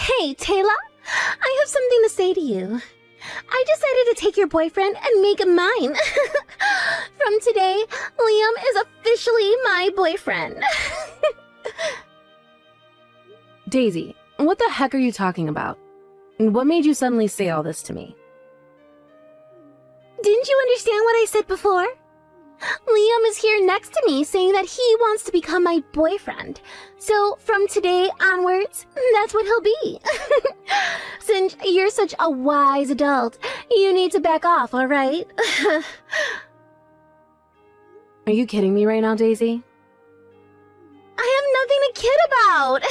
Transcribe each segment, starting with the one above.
Hey, Taylor, I have something to say to you. I decided to take your boyfriend and make him mine. From today, Liam is officially my boyfriend. Daisy, what the heck are you talking about? And what made you suddenly say all this to me? Didn't you understand what I said before? Liam is here next to me saying that he wants to become my boyfriend. So from today onwards, that's what he'll be. Since you're such a wise adult, you need to back off, all right? Are you kidding me right now, Daisy? I have nothing to kid about.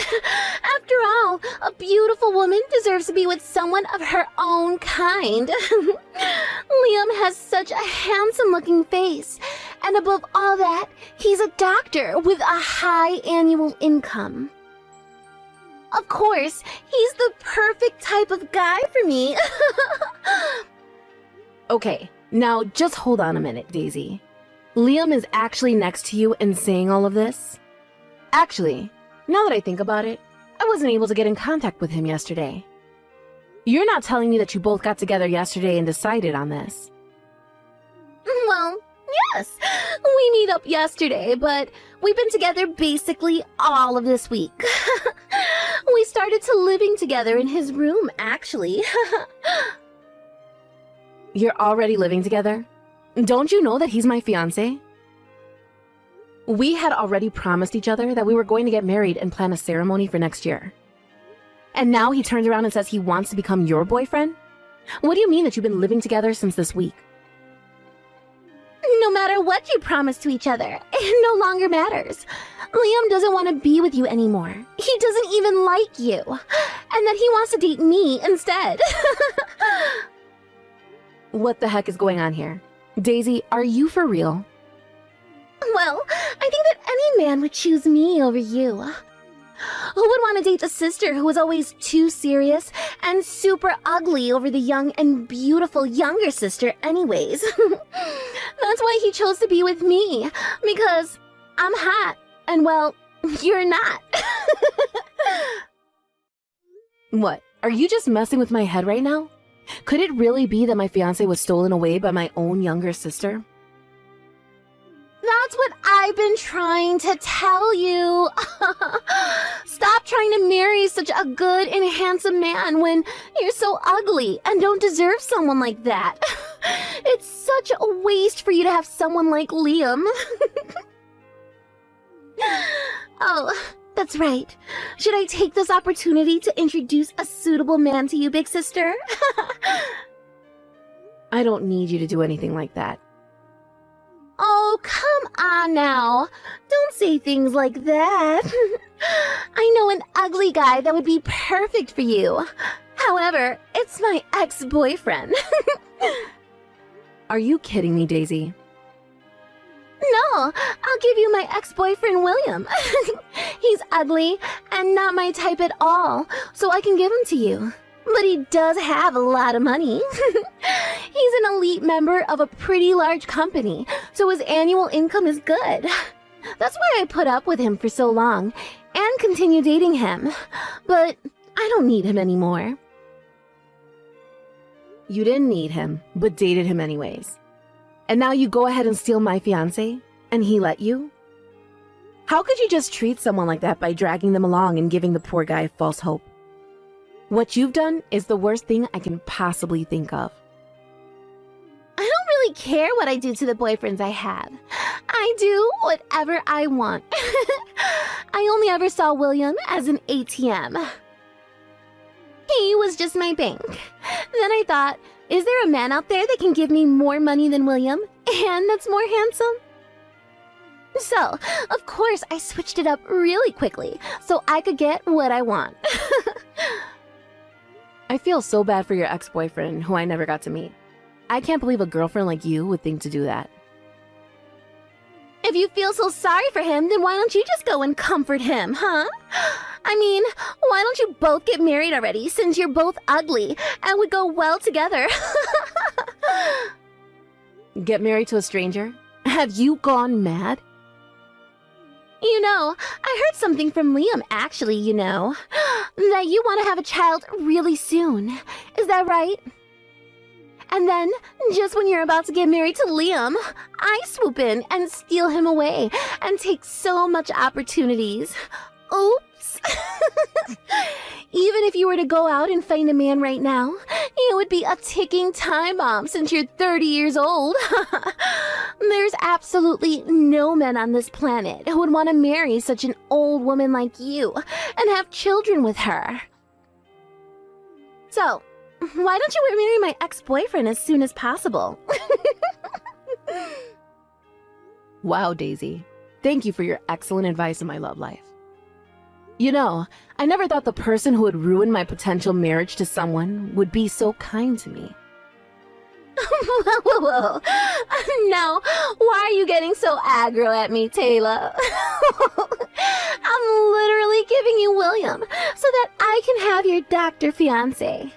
After all, a beautiful woman deserves to be with someone of her own kind. Liam has such a handsome-looking face. And above all that, he's a doctor with a high annual income. Of course, he's the perfect type of guy for me. Okay, now just hold on a minute, Daisy. Liam is actually next to you and saying all of this? Actually, now that I think about it, I wasn't able to get in contact with him yesterday. You're not telling me that you both got together yesterday and decided on this. Well, yes, we meet up yesterday, but we've been together basically all of this week. We started to living together in his room, actually. You're already living together? Don't you know that he's my fiancé? We had already promised each other that we were going to get married and plan a ceremony for next year. And now he turns around and says he wants to become your boyfriend? What do you mean that you've been living together since this week? No matter what you promise to each other, it no longer matters. Liam doesn't want to be with you anymore. He doesn't even like you. And that he wants to date me instead. What the heck is going on here? Daisy, are you for real? Well, I think that any man would choose me over you. Who would want to date the sister who was always too serious and super ugly over the young and beautiful younger sister anyways? That's why he chose to be with me, because I'm hot, and well, you're not. What, are you just messing with my head right now? Could it really be that my fiancé was stolen away by my own younger sister? That's what I've been trying to tell you. Stop trying to marry such a good and handsome man when you're so ugly and don't deserve someone like that. It's such a waste for you to have someone like Liam. Oh, that's right. Should I take this opportunity to introduce a suitable man to you, big sister? I don't need you to do anything like that. Oh, come on now. Don't say things like that. I know an ugly guy that would be perfect for you. However, it's my ex-boyfriend. Are you kidding me, Daisy? No, I'll give you my ex-boyfriend, William. He's ugly and not my type at all, so I can give him to you. But he does have a lot of money. He's an elite member of a pretty large company, so his annual income is good. That's why I put up with him for so long and continue dating him. But I don't need him anymore. You didn't need him, but dated him anyways. And now you go ahead and steal my fiancé, and he let you? How could you just treat someone like that by dragging them along and giving the poor guy false hope? What you've done is the worst thing I can possibly think of. I don't really care what I do to the boyfriends I have. I do whatever I want. I only ever saw William as an ATM. He was just my bank. Then I thought, is there a man out there that can give me more money than William and that's more handsome? So, of course, I switched it up really quickly so I could get what I want. I feel so bad for your ex-boyfriend, who I never got to meet. I can't believe a girlfriend like you would think to do that. If you feel so sorry for him, then why don't you just go and comfort him, huh? I mean, why don't you both get married already, since you're both ugly and would go well together? Get married to a stranger? Have you gone mad? I heard something from Liam actually, that you want to have a child really soon. Is that right? And then, just when you're about to get married to Liam, I swoop in and steal him away and take so much opportunities. Oops. Even if you were to go out and find a man right now, it would be a ticking time bomb since you're 30 years old. There's absolutely no men on this planet who would want to marry such an old woman like you and have children with her. So, why don't you marry my ex-boyfriend as soon as possible? Wow, Daisy. Thank you for your excellent advice in my love life. I never thought the person who would ruin my potential marriage to someone would be so kind to me. Whoa. Now, why are you getting so aggro at me, Taylor? I'm literally giving you William so that I can have your doctor fiancé.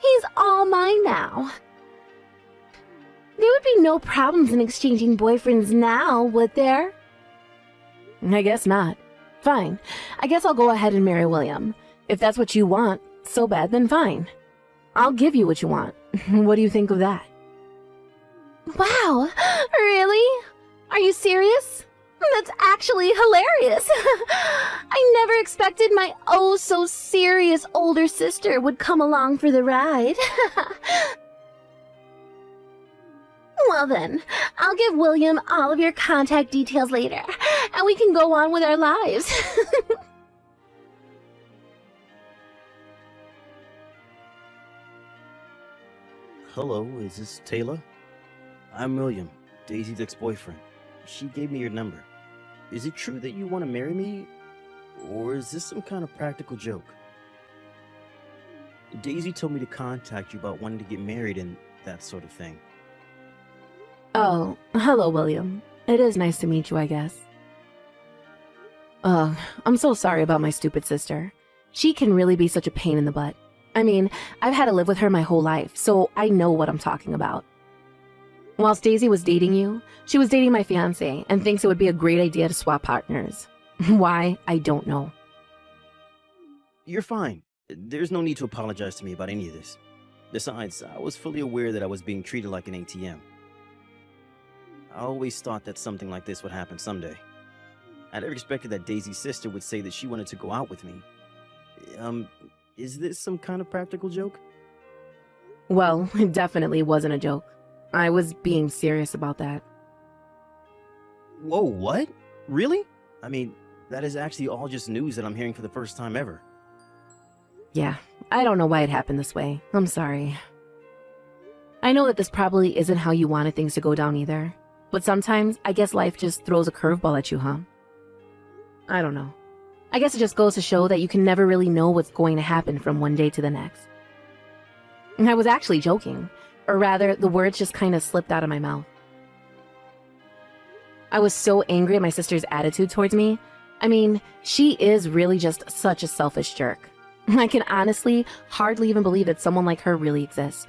He's all mine now. There would be no problems in exchanging boyfriends now, would there? I guess not. Fine. I guess I'll go ahead and marry William. If that's what you want so bad, then fine. I'll give you what you want. What do you think of that? Wow, really? Are you serious? That's actually hilarious. I never expected my oh-so-serious older sister would come along for the ride. Well then, I'll give William all of your contact details later, and we can go on with our lives. Hello, is this Taylor? I'm William, Daisy's ex-boyfriend. She gave me your number. Is it true that you want to marry me? Or is this some kind of practical joke? Daisy told me to contact you about wanting to get married and that sort of thing. Oh, hello, William. It is nice to meet you, I guess. Ugh, I'm so sorry about my stupid sister. She can really be such a pain in the butt. I mean, I've had to live with her my whole life, so I know what I'm talking about. Whilst Daisy was dating you, she was dating my fiancé and thinks it would be a great idea to swap partners. Why, I don't know. You're fine. There's no need to apologize to me about any of this. Besides, I was fully aware that I was being treated like an ATM. I always thought that something like this would happen someday. I never expected that Daisy's sister would say that she wanted to go out with me. Is this some kind of practical joke? Well, it definitely wasn't a joke. I was being serious about that. Whoa, what? Really? I mean, that is actually all just news that I'm hearing for the first time ever. Yeah, I don't know why it happened this way. I'm sorry. I know that this probably isn't how you wanted things to go down either. But sometimes, I guess life just throws a curveball at you, huh? I don't know. I guess it just goes to show that you can never really know what's going to happen from one day to the next. And I was actually joking. Or rather, the words just kind of slipped out of my mouth. I was so angry at my sister's attitude towards me. I mean, she is really just such a selfish jerk. I can honestly hardly even believe that someone like her really exists.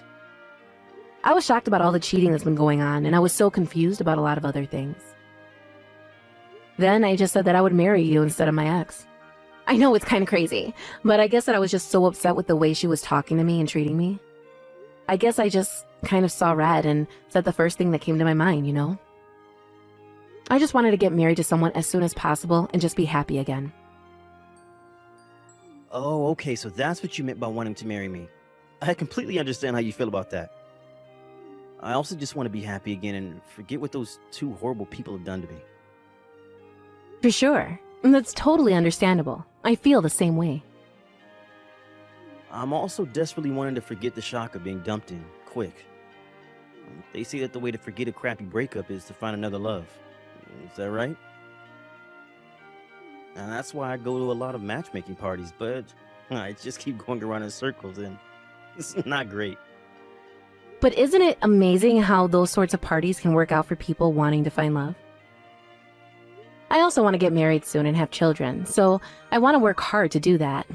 I was shocked about all the cheating that's been going on, and I was so confused about a lot of other things. Then I just said that I would marry you instead of my ex. I know it's kind of crazy, but I guess that I was just so upset with the way she was talking to me and treating me. I guess I just kind of saw red and said the first thing that came to my mind, you know? I just wanted to get married to someone as soon as possible and just be happy again. Oh, okay, so that's what you meant by wanting to marry me. I completely understand how you feel about that. I also just want to be happy again and forget what those two horrible people have done to me. For sure. That's totally understandable. I feel the same way. I'm also desperately wanting to forget the shock of being dumped in quick. They say that the way to forget a crappy breakup is to find another love. Is that right? And that's why I go to a lot of matchmaking parties, but I just keep going around in circles and it's not great. But isn't it amazing how those sorts of parties can work out for people wanting to find love? I also want to get married soon and have children, so I want to work hard to do that.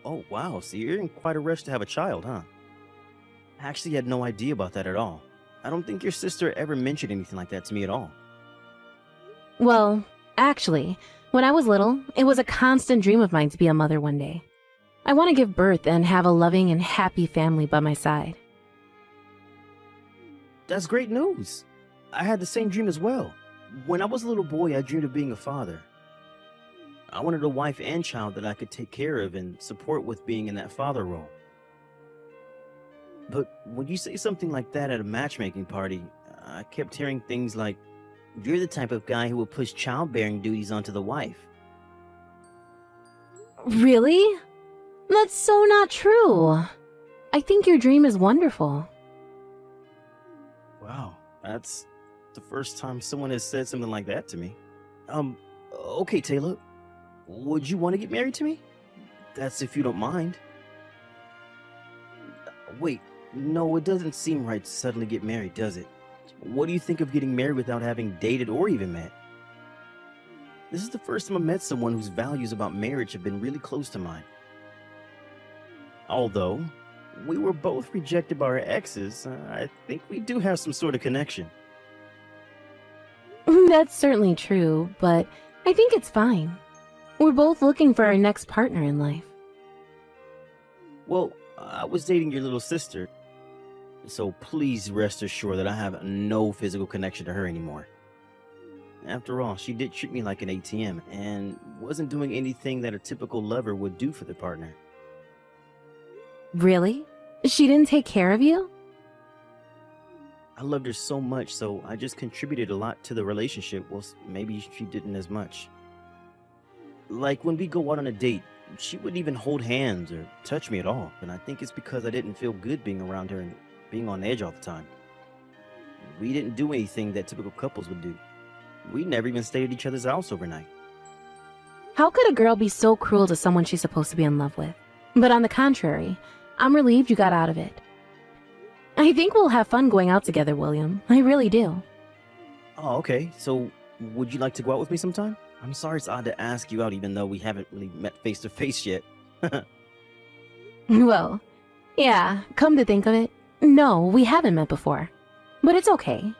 Oh, wow. So you're in quite a rush to have a child, huh? I actually had no idea about that at all. I don't think your sister ever mentioned anything like that to me at all. Well, actually, when I was little, it was a constant dream of mine to be a mother one day. I want to give birth and have a loving and happy family by my side. That's great news. I had the same dream as well. When I was a little boy, I dreamed of being a father. I wanted a wife and child that I could take care of and support with being in that father role. But when you say something like that at a matchmaking party, I kept hearing things like, "You're the type of guy who will push childbearing duties onto the wife." Really? That's so not true. I think your dream is wonderful. Wow, that's the first time someone has said something like that to me. Okay, Taylor, would you want to get married to me? That's if you don't mind. Wait, no, it doesn't seem right to suddenly get married, does it? What do you think of getting married without having dated or even met? This is the first time I met someone whose values about marriage have been really close to mine. Although we were both rejected by our exes, I think we do have some sort of connection. That's certainly true, but I think it's fine. We're both looking for our next partner in life. Well, I was dating your little sister, so please rest assured that I have no physical connection to her anymore. After all, she did treat me like an ATM and wasn't doing anything that a typical lover would do for their partner. Really? She didn't take care of you? I loved her so much, so I just contributed a lot to the relationship. Well, maybe she didn't as much. Like when we go out on a date, she wouldn't even hold hands or touch me at all. And I think it's because I didn't feel good being around her and being on edge all the time. We didn't do anything that typical couples would do. We never even stayed at each other's house overnight. How could a girl be so cruel to someone she's supposed to be in love with? But on the contrary, I'm relieved you got out of it. I think we'll have fun going out together, William. I really do. Oh, okay. So, would you like to go out with me sometime? I'm sorry it's odd to ask you out even though we haven't really met face to face yet. Well, yeah, come to think of it, no, we haven't met before. But it's okay.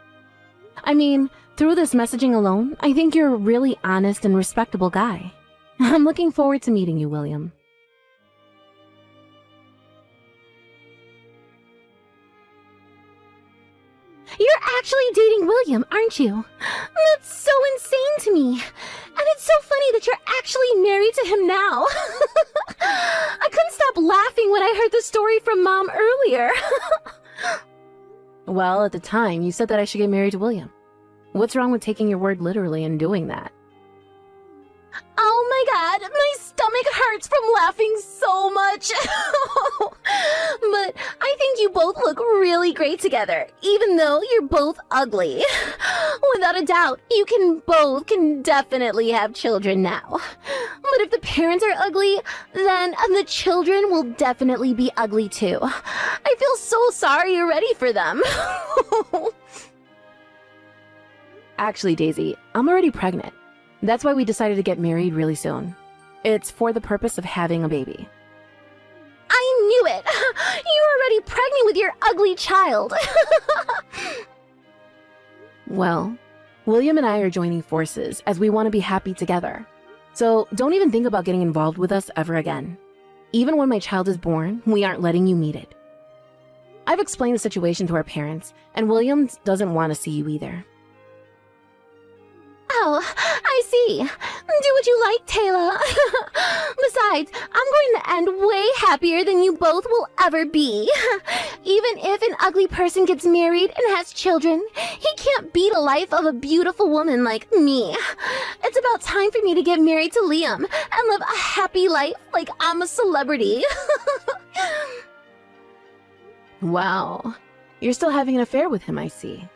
I mean, through this messaging alone, I think you're a really honest and respectable guy. I'm looking forward to meeting you, William. You're actually dating William, aren't you? That's so insane to me. And it's so funny that you're actually married to him now. I couldn't stop laughing when I heard the story from Mom earlier. Well, at the time, you said that I should get married to William. What's wrong with taking your word literally and doing that? Oh my god, my stomach hurts from laughing so much. But I think you both look really great together, even though you're both ugly. Without a doubt, you can definitely have children now. But if the parents are ugly, then the children will definitely be ugly too. I feel so sorry already for them. Actually, Daisy, I'm already pregnant. That's why we decided to get married really soon. It's for the purpose of having a baby. I knew it! You're already pregnant with your ugly child! Well, William and I are joining forces as we want to be happy together. So don't even think about getting involved with us ever again. Even when my child is born, we aren't letting you meet it. I've explained the situation to our parents, and William doesn't want to see you either. Oh, I see. Do what you like, Taylor. Besides, I'm going to end way happier than you both will ever be. Even if an ugly person gets married and has children, he can't beat a life of a beautiful woman like me. It's about time for me to get married to Liam and live a happy life like I'm a celebrity. Wow. You're still having an affair with him, I see.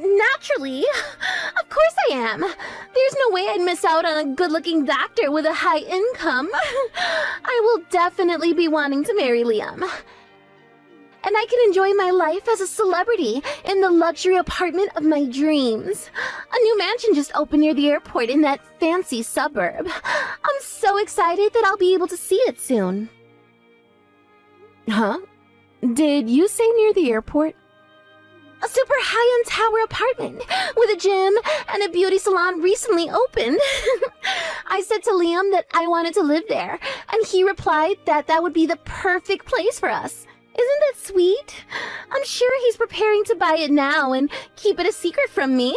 Naturally. Of course I am. There's no way I'd miss out on a good-looking doctor with a high income. I will definitely be wanting to marry Liam. And I can enjoy my life as a celebrity in the luxury apartment of my dreams. A new mansion just opened near the airport in that fancy suburb. I'm so excited that I'll be able to see it soon. Huh? Did you say near the airport? A super high-end tower apartment with a gym and a beauty salon recently opened. I said to Liam that I wanted to live there, and he replied that that would be the perfect place for us. Isn't that sweet? I'm sure he's preparing to buy it now and keep it a secret from me.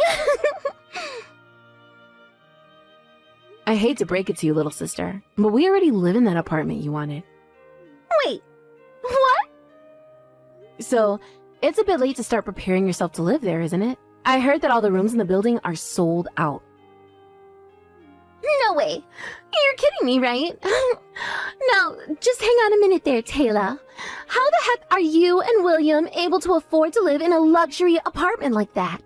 I hate to break it to you, little sister, but we already live in that apartment you wanted. Wait, what? So, it's a bit late to start preparing yourself to live there, isn't it? I heard that all the rooms in the building are sold out. No way. You're kidding me, right? Now, just hang on a minute there, Taylor. How the heck are you and William able to afford to live in a luxury apartment like that?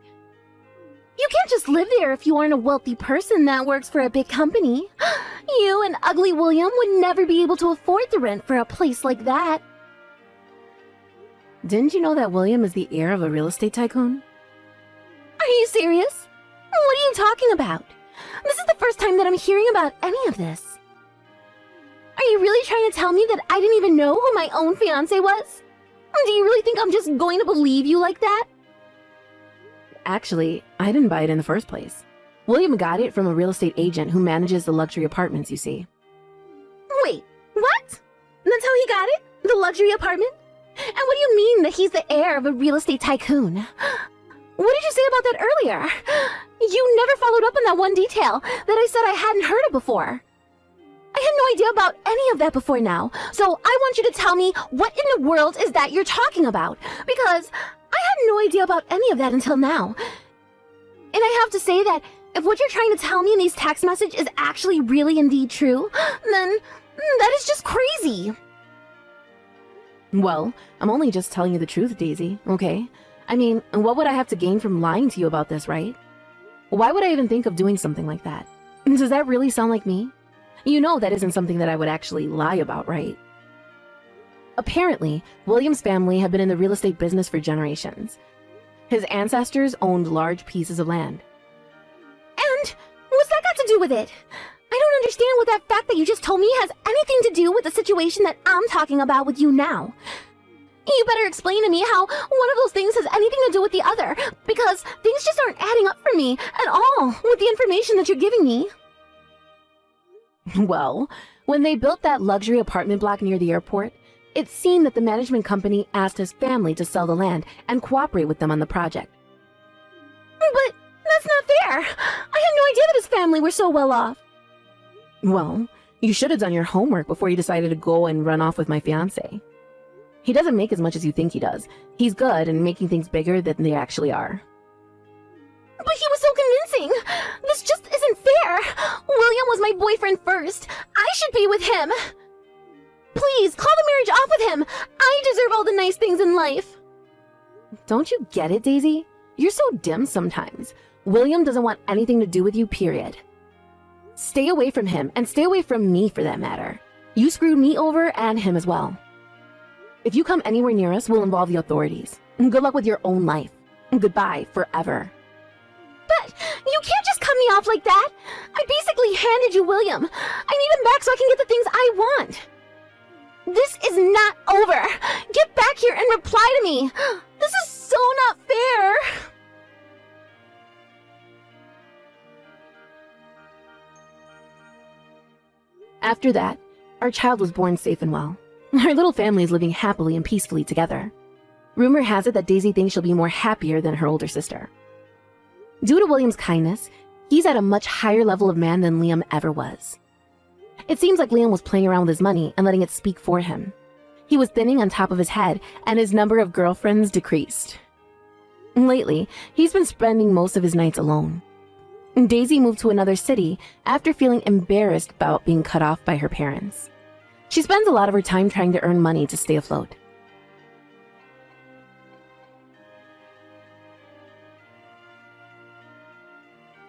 You can't just live there if you aren't a wealthy person that works for a big company. You and ugly William would never be able to afford the rent for a place like that. Didn't you know that William is the heir of a real estate tycoon? Are you serious? What are you talking about? This is the first time that I'm hearing about any of this. Are you really trying to tell me that I didn't even know who my own fiancé was? Do you really think I'm just going to believe you like that? Actually, I didn't buy it in the first place. William got it from a real estate agent who manages the luxury apartments, you see. Wait, what? That's how he got it? The luxury apartment? And what do you mean that he's the heir of a real estate tycoon? What did you say about that earlier? You never followed up on that one detail that I said I hadn't heard of before. I had no idea about any of that before now, so I want you to tell me what in the world is that you're talking about, because I had no idea about any of that until now. And I have to say that if what you're trying to tell me in these text messages is actually really indeed true, then that is just crazy. Well, I'm only just telling you the truth, Daisy, okay? I mean, what would I have to gain from lying to you about this, right? Why would I even think of doing something like that? Does that really sound like me? You know that isn't something that I would actually lie about, right? Apparently, William's family had been in the real estate business for generations. His ancestors owned large pieces of land. And what's that got to do with it? I don't understand what that fact that you just told me has anything to do with the situation that I'm talking about with you now. You better explain to me how one of those things has anything to do with the other, because things just aren't adding up for me at all with the information that you're giving me. Well, when they built that luxury apartment block near the airport, it seemed that the management company asked his family to sell the land and cooperate with them on the project. But that's not fair. I had no idea that his family were so well off. Well, you should have done your homework before you decided to go and run off with my fiancé. He doesn't make as much as you think he does. He's good in making things bigger than they actually are. But he was so convincing. This just isn't fair. William was my boyfriend first. I should be with him. Please, call the marriage off with him. I deserve all the nice things in life. Don't you get it, Daisy? You're so dim sometimes. William doesn't want anything to do with you, period. Stay away from him, and stay away from me for that matter. You screwed me over and him as well. If you come anywhere near us, we'll involve the authorities. Good luck with your own life. Goodbye forever. But you can't just cut me off like that. I basically handed you William. I need him back so I can get the things I want. This is not over. Get back here and reply to me. This is so not fair. After that, our child was born safe and well. Our little family is living happily and peacefully together. Rumor has it that Daisy thinks she'll be more happier than her older sister. Due to William's kindness, he's at a much higher level of man than Liam ever was. It seems like Liam was playing around with his money and letting it speak for him. He was thinning on top of his head, and his number of girlfriends decreased. Lately, he's been spending most of his nights alone. Daisy moved to another city after feeling embarrassed about being cut off by her parents. She spends a lot of her time trying to earn money to stay afloat.